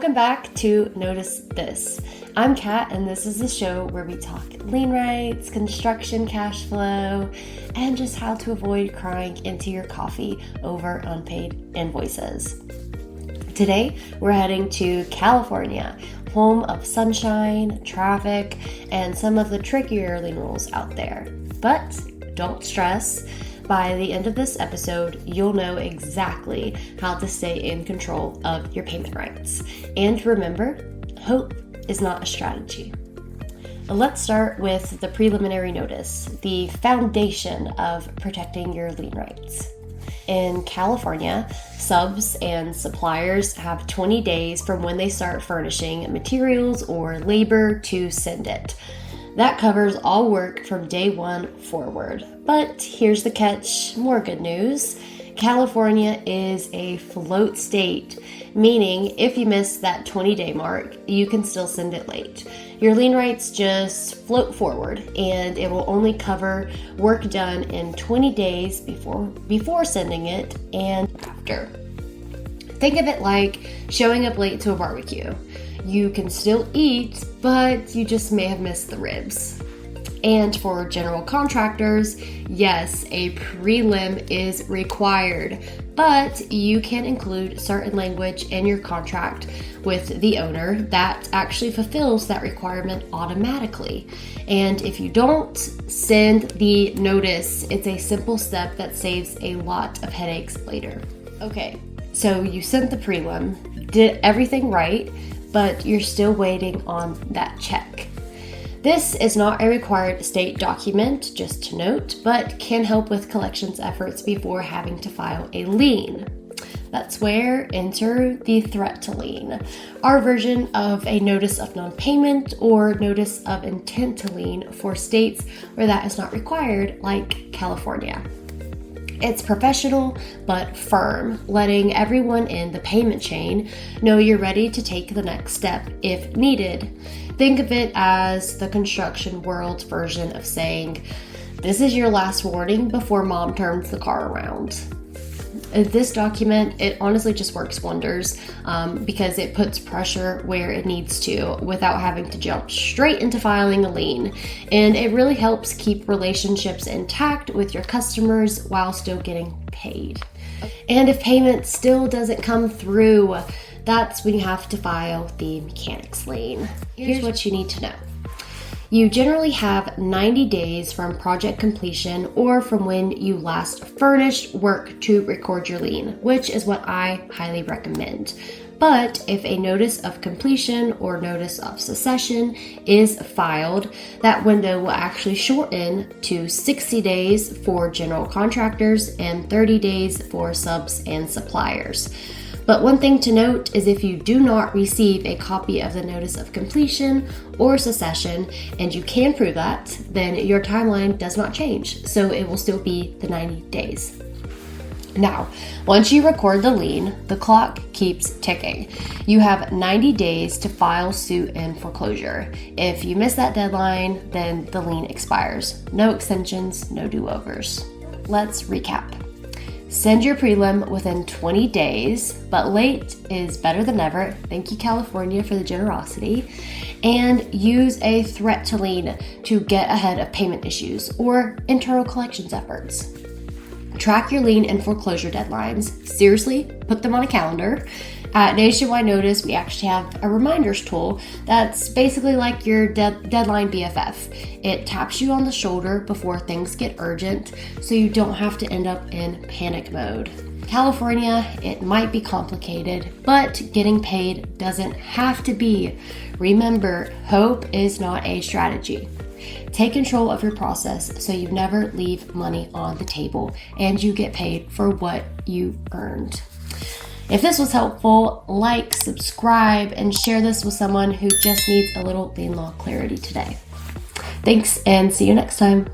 Welcome back to Notice This. I'm Kat, and this is a show where we talk lien rights, construction cash flow, and just how to avoid crying into your coffee over unpaid invoices. Today, we're heading to California, home of sunshine, traffic, and some of the trickier lien rules out there. But don't stress. By the end of this episode, you'll know exactly how to stay in control of your payment rights. And remember, hope is not a strategy. Let's start with the preliminary notice, the foundation of protecting your lien rights. In California, subs and suppliers have 20 days from when they start furnishing materials or labor to send it. That covers all work from day one forward. But here's the catch, more good news. California is a float state, meaning if you miss that 20-day mark, you can still send it late. Your lien rights just float forward, and it will only cover work done in 20 days before sending it and after. Think of it like showing up late to a barbecue. You can still eat, but you just may have missed the ribs. And for general contractors, yes, a prelim is required, but you can include certain language in your contract with the owner that actually fulfills that requirement automatically. And if you don't send the notice, it's a simple step that saves a lot of headaches later. Okay, so you sent the prelim, did everything right, but you're still waiting on that check. This is not a required state document, just to note, but can help with collections efforts before having to file a lien. That's where enter the threat to lien, our version of a notice of non-payment or notice of intent to lien for states where that is not required, like California. It's professional but firm, letting everyone in the payment chain know you're ready to take the next step if needed. Think of it as the construction world's version of saying, "This is your last warning before mom turns the car around." This document, it honestly just works wonders because it puts pressure where it needs to without having to jump straight into filing a lien. And it really helps keep relationships intact with your customers while still getting paid. And if payment still doesn't come through, that's when you have to file the mechanics lien. Here's what you need to know. You generally have 90 days from project completion or from when you last furnished work to record your lien, which is what I highly recommend. But if a notice of completion or notice of succession is filed, that window will actually shorten to 60 days for general contractors and 30 days for subs and suppliers. But one thing to note is if you do not receive a copy of the notice of completion or succession, and you can prove that, then your timeline does not change. So it will still be the 90 days. Now, once you record the lien, the clock keeps ticking. You have 90 days to file suit and foreclosure. If you miss that deadline, then the lien expires. No extensions, no do-overs. Let's recap. Send your prelim within 20 days, but late is better than never. Thank you, California, for the generosity. And use a threat to lien to get ahead of payment issues or internal collections efforts. Track your lien and foreclosure deadlines. Seriously, put them on a calendar. At Nationwide Notice, we actually have a reminders tool that's basically like your deadline BFF. It taps you on the shoulder before things get urgent so you don't have to end up in panic mode. California, it might be complicated, but getting paid doesn't have to be. Remember, hope is not a strategy. Take control of your process so you never leave money on the table and you get paid for what you earned. If this was helpful, like, subscribe, and share this with someone who just needs a little lien law clarity today. Thanks, and see you next time.